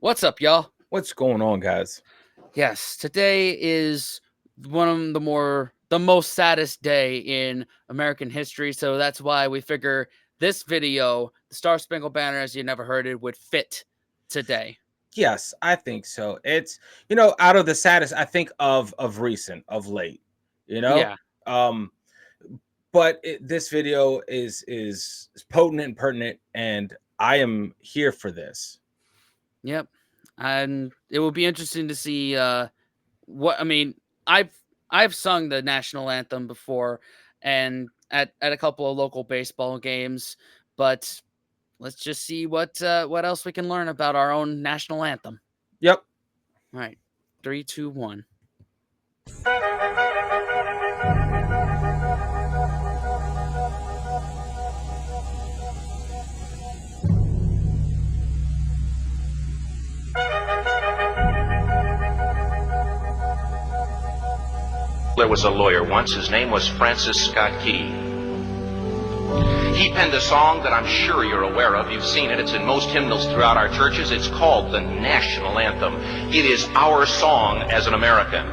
What's up, y'all? What's going on, guys? Yes, today is one of the most saddest day in American history, so that's why we figure this video, the Star-Spangled Banner as you never heard it, would fit today. Yes, I think so. It's out of the saddest I think of recent, of late, you know. Yeah. Um, but this video is potent and pertinent, and I am here for this. Yep. And it will be interesting to see what I mean, I've I've sung the national anthem before and at a couple of local baseball games, but let's just see what else we can learn about our own national anthem. Yep. All right. 3, 2, 1. There was a lawyer once. His name was Francis Scott Key. He penned a song that I'm sure you're aware of. You've seen it. It's in most hymnals throughout our churches. It's called the national anthem. It is our song as an American.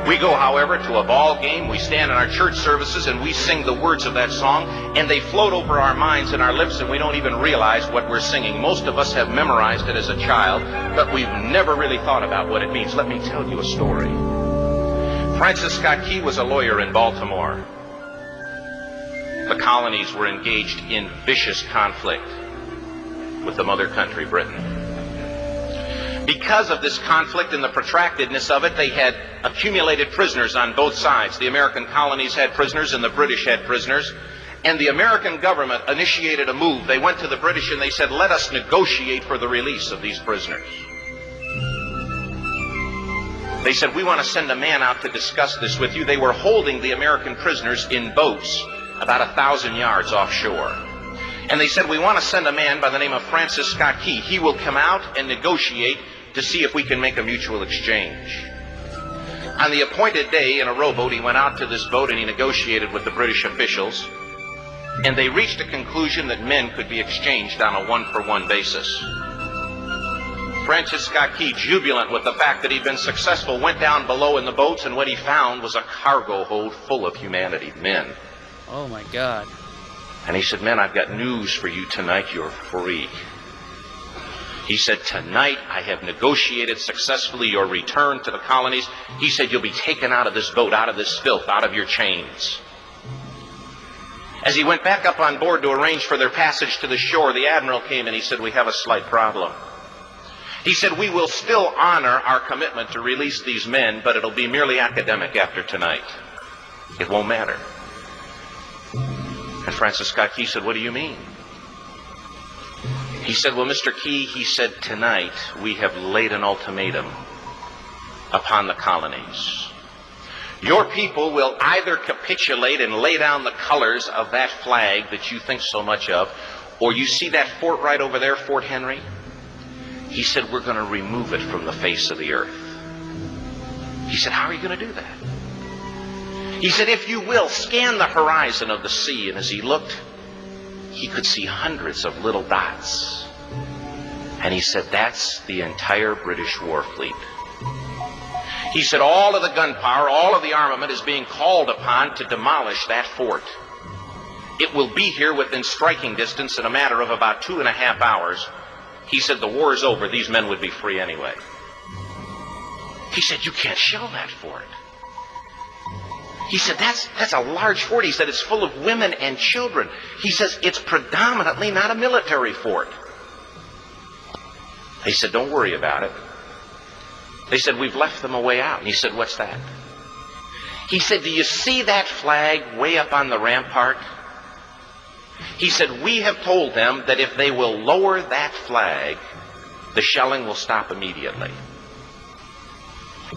We go, however, to a ball game. We stand in our church services and we sing the words of that song, and they float over our minds and our lips, and we don't even realize what we're singing. Most of us have memorized it as a child, but we've never really thought about what it means. Let me tell you a story. Francis Scott Key was a lawyer in Baltimore. The colonies were engaged in vicious conflict with the mother country, Britain. Because of this conflict and the protractedness of it, they had accumulated prisoners on both sides. The American colonies had prisoners and the British had prisoners. And the American government initiated a move. They went to the British and they said, let us negotiate for the release of these prisoners. They said, we want to send a man out to discuss this with you. They were holding the American prisoners in boats about 1,000 yards offshore. And they said, we want to send a man by the name of Francis Scott Key. He will come out and negotiate to see if we can make a mutual exchange. On the appointed day in a rowboat, he went out to this boat and he negotiated with the British officials. And they reached a conclusion that men could be exchanged on a one-for-one basis. Francis Scott Key, jubilant with the fact that he'd been successful, went down below in the boats, and what he found was a cargo hold full of humanity, men. Oh my God. And he said, men, I've got news for you tonight. You're free. He said, tonight I have negotiated successfully your return to the colonies. He said, you'll be taken out of this boat, out of this filth, out of your chains. As he went back up on board to arrange for their passage to the shore, the admiral came and he said, we have a slight problem. He said, we will still honor our commitment to release these men, but it'll be merely academic after tonight. It won't matter. And Francis Scott Key said, what do you mean? He said, well, Mr. Key, he said, tonight we have laid an ultimatum upon the colonies. Your people will either capitulate and lay down the colors of that flag that you think so much of, or you see that fort right over there, Fort Henry? He said, we're going to remove it from the face of the earth. He said, how are you going to do that? He said, if you will, scan the horizon of the sea. And as he looked, he could see hundreds of little dots. And he said, that's the entire British war fleet. He said, all of the gunpowder, all of the armament is being called upon to demolish that fort. It will be here within striking distance in a matter of about 2.5 hours. He said, the war is over. These men would be free anyway. He said, you can't shell that fort. He said, that's a large fort. He said, it's full of women and children. He says, it's predominantly not a military fort. They said, don't worry about it. They said, we've left them a way out. And he said, what's that? He said, do you see that flag way up on the rampart? He said, we have told them that if they will lower that flag, the shelling will stop immediately.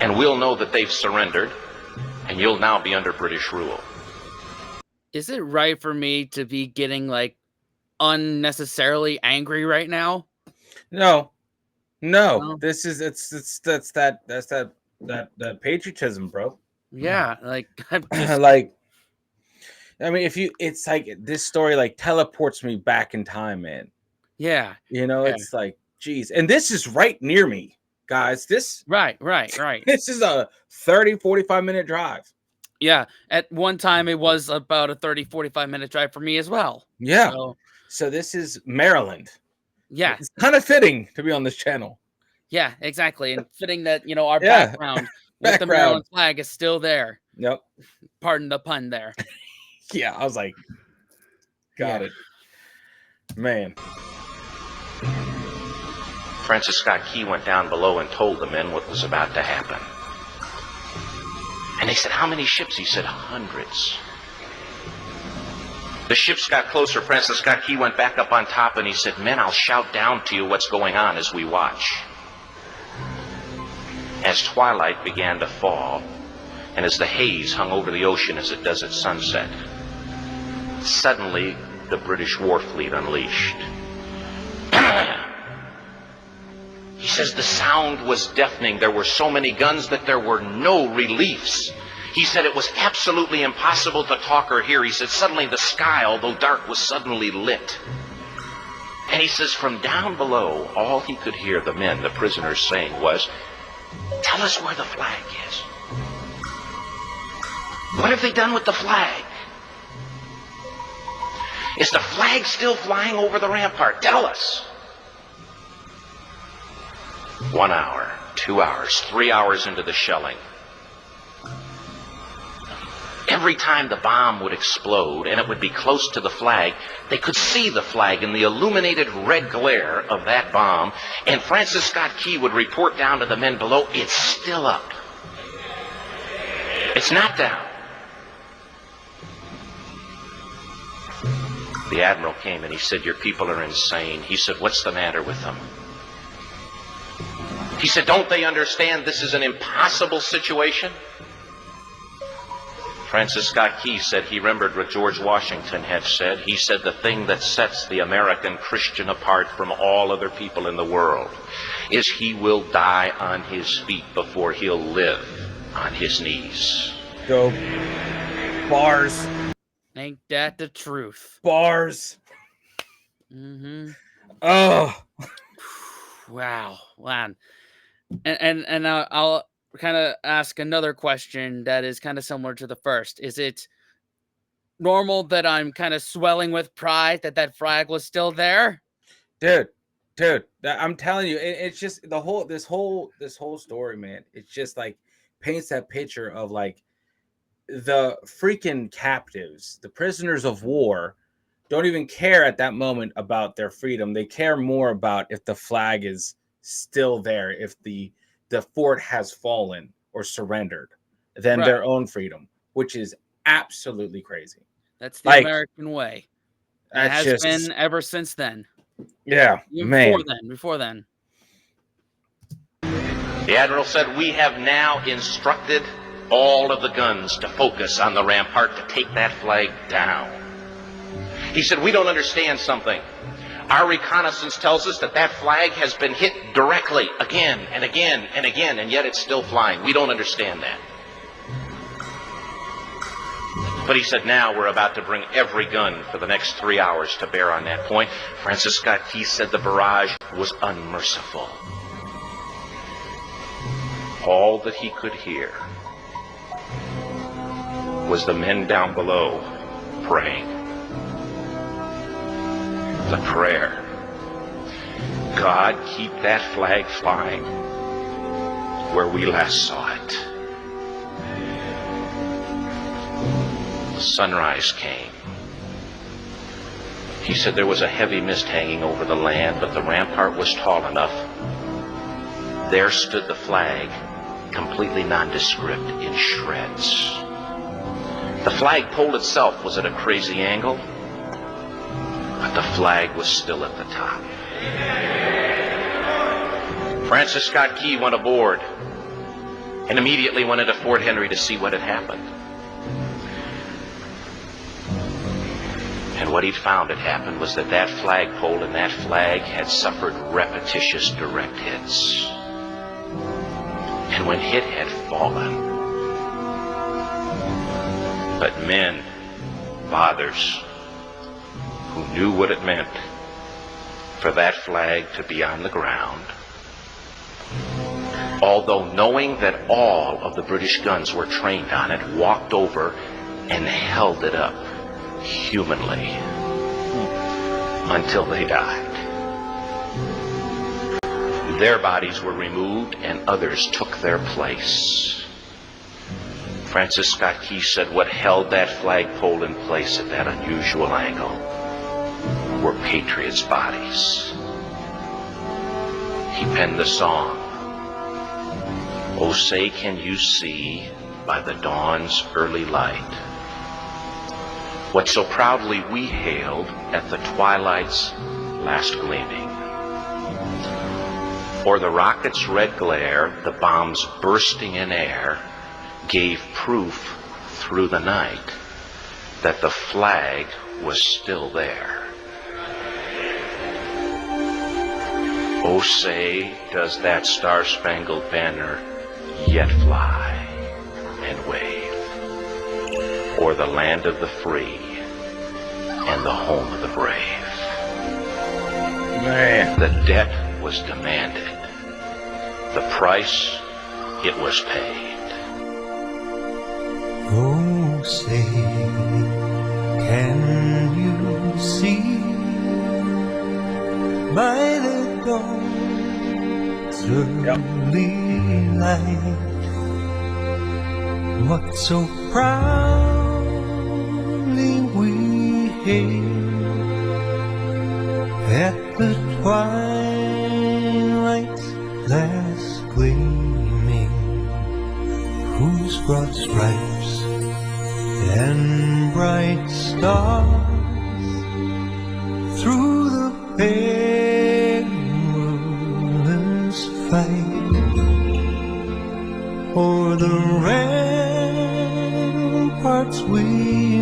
And we'll know that they've surrendered, and you'll now be under British rule. Is it right for me to be getting like unnecessarily angry right now? No. This is that's that patriotism, bro. Yeah, like I'm just... like, I mean, it's like this story like teleports me back in time, man. Yeah. It's like Jeez. And this is right near me, guys. This Right. this is a 30-45 minute drive. Yeah. At one time, it was about a 30-45 minute drive for me as well. Yeah. So this is Maryland. yeah. It's kind of fitting to be on this channel. Yeah, exactly. And fitting that, our Yeah. background with the Maryland flag is still there. Yep. Pardon the pun there. Yeah, I was like, got it. Man. Francis Scott Key went down below and told the men what was about to happen. And they said, how many ships? He said, hundreds. The ships got closer. Francis Scott Key went back up on top and he said, men, I'll shout down to you what's going on as we watch. As twilight began to fall, and as the haze hung over the ocean as it does at sunset, suddenly the British war fleet unleashed. He says the sound was deafening. There were so many guns that there were no reliefs. He said it was absolutely impossible to talk or hear. He said suddenly the sky, although dark, was suddenly lit. And he says from down below, all he could hear the men, the prisoners, saying was, tell us where the flag is. What have they done with the flag? Is the flag still flying over the rampart? Tell us. 1 hour, 2 hours, 3 hours into the shelling. Every time the bomb would explode and it would be close to the flag, they could see the flag in the illuminated red glare of that bomb, and Francis Scott Key would report down to the men below, it's still up. It's not down. The admiral came and he said, your people are insane. He said, what's the matter with them? He said, don't they understand this is an impossible situation? Francis Scott Key said he remembered what George Washington had said. He said the thing that sets the American Christian apart from all other people in the world is he will die on his feet before he'll live on his knees. Go. Bars. Ain't that the truth? Bars. Mm-hmm. Oh. Wow. And I'll kind of ask another question that is kind of similar to the first. Is it normal that I'm kind of swelling with pride that flag was still there? Dude, I'm telling you, it's just this whole story, man. It's just like paints that picture of like the freaking captives, the prisoners of war, don't even care at that moment about their freedom. They care more about if the flag is still there, if the fort has fallen or surrendered, than their own freedom, which is absolutely crazy. That's the American way. It has just been ever since then. Yeah, man. Before then. The admiral said, we have now instructed all of the guns to focus on the rampart to take that flag down. He said, we don't understand something. Our reconnaissance tells us that flag has been hit directly again and again and again, and yet it's still flying. We don't understand that. But he said, now we're about to bring every gun for the next 3 hours to bear on that point. Francis Scott Key said the barrage was unmerciful. All that he could hear was the men down below praying. The prayer, God, keep that flag flying where we last saw it. Sunrise came. He said there was a heavy mist hanging over the land, but the rampart was tall enough. There stood the flag, completely nondescript, in shreds. The flagpole itself was at a crazy angle, but the flag was still at the top. Francis Scott Key went aboard and immediately went into Fort Henry to see what had happened. And what he'd found had happened was that flagpole and that flag had suffered repetitious direct hits. And when it had fallen, but men, fathers, who knew what it meant for that flag to be on the ground, although knowing that all of the British guns were trained on it, walked over and held it up humanly until they died. Their bodies were removed and others took their place. Francis Scott Key said what held that flagpole in place at that unusual angle were patriots' bodies. He penned the song, "Oh, say can you see by the dawn's early light what so proudly we hailed at the twilight's last gleaming, or the rocket's red glare, the bombs bursting in air, gave proof through the night that the flag was still there. Oh, say, does that star-spangled banner yet fly and wave o'er the land of the free and the home of the brave?" Man. The debt was demanded. The price, it was paid. Oh, say, can you see by the dawn's early light what so proudly we hailed at the twilight's last gleaming, whose broad stripes and bright stars through the perilous fight o'er the ramparts we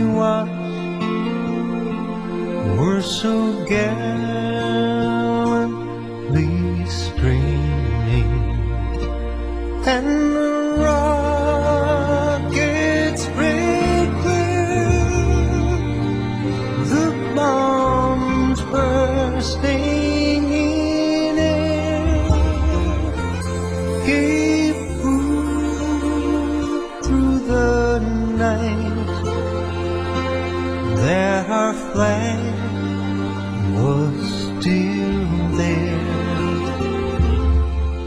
watched were so gallantly streaming, and the rockets break through, the bombs bursting in air gave proof through the night that our flag was still there.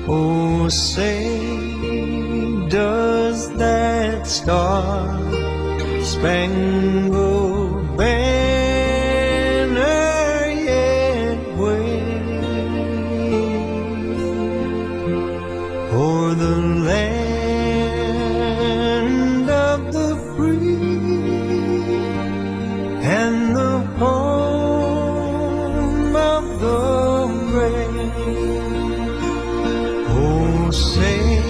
Oh, say, does that star-spangled banner yet wave o'er the land of the free and the home of the brave? Oh, say,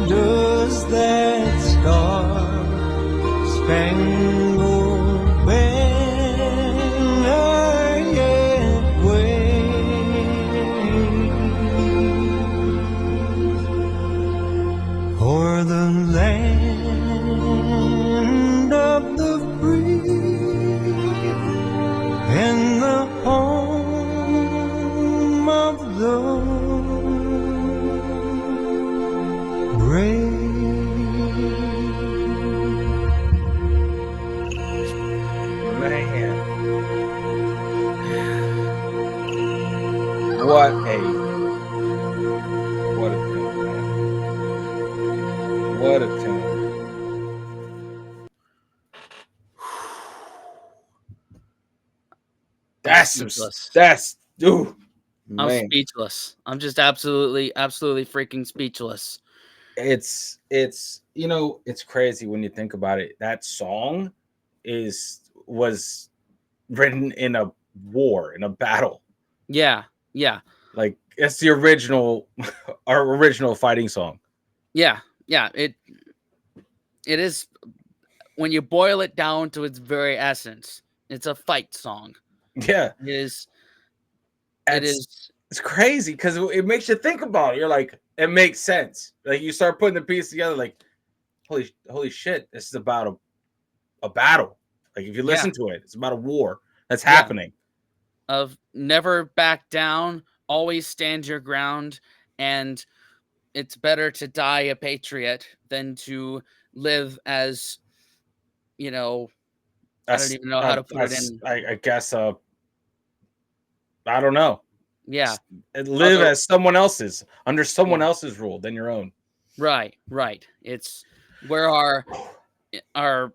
does that star-spangled banner yet wave o'er the land of the free and the home of the brave? Man. What a tune, man. What a tune. Speechless. That's dude. I'm Man. speechless. I'm just absolutely freaking speechless. It's it's crazy when you think about it. That song was written in a war, in a battle. Yeah, yeah, Like it's the original our original fighting song. yeah, yeah. It is, when you boil it down to its very essence, it's a fight song. Yeah. It is. It's crazy because it makes you think about it. You're like, it makes sense. Like you start putting the pieces together, like, holy shit, this is about a battle. Like if you listen to it, it's about a war that's happening. of never back down, always stand your ground, and it's better to die a patriot than to live as, you know, I don't That's even know how to put it that's in. I guess I don't know. Yeah, Live other as someone else's under someone yeah, else's rule than your own. right. It's where our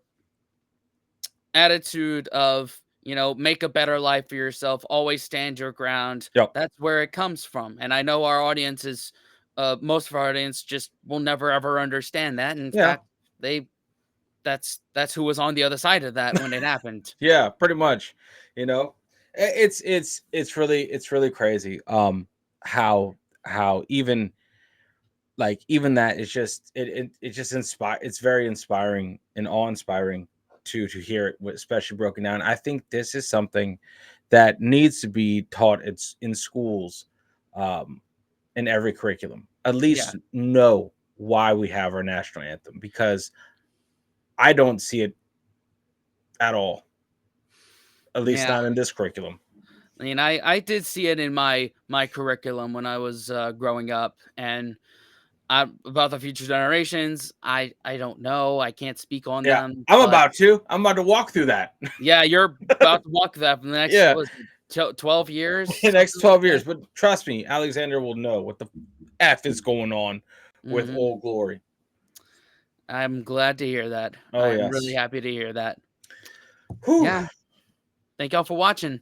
attitude of, make a better life for yourself, always stand your ground. Yep. That's where it comes from. And I know our audience is, most of our audience just will never ever understand that. In Yeah. fact, they that's who was on the other side of that when it happened. Yeah, pretty much. You know, it's really crazy. How even even that is just it just inspire. It's very inspiring and awe inspiring to hear it, especially broken down. I think this is something that needs to be taught. It's in schools, um, in every curriculum. At Yeah, least know why we have our national anthem, because I don't see it at all. At least yeah. not in this curriculum. I mean, I did see it in my curriculum when I was growing up, and about the future generations, I don't know. I can't speak on Yeah, them, I'm but about to. I'm about to walk through that. yeah, you're about to walk that for the next, Yeah, what is it, 12 years, the next something like 12 that. years. But trust me, Alexander will know what the F is going on with Mhm. Old Glory. I'm glad to hear that. Oh, I'm really yes. happy to hear that. Whew. Yeah, thank y'all for watching.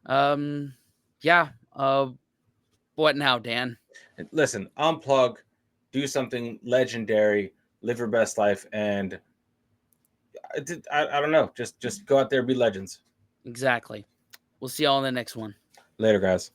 Um, yeah, what now, Dan? Listen, unplug, do something legendary, live your best life, and I don't know. Just go out there, be legends. Exactly. We'll see y'all in the next one. Later, guys.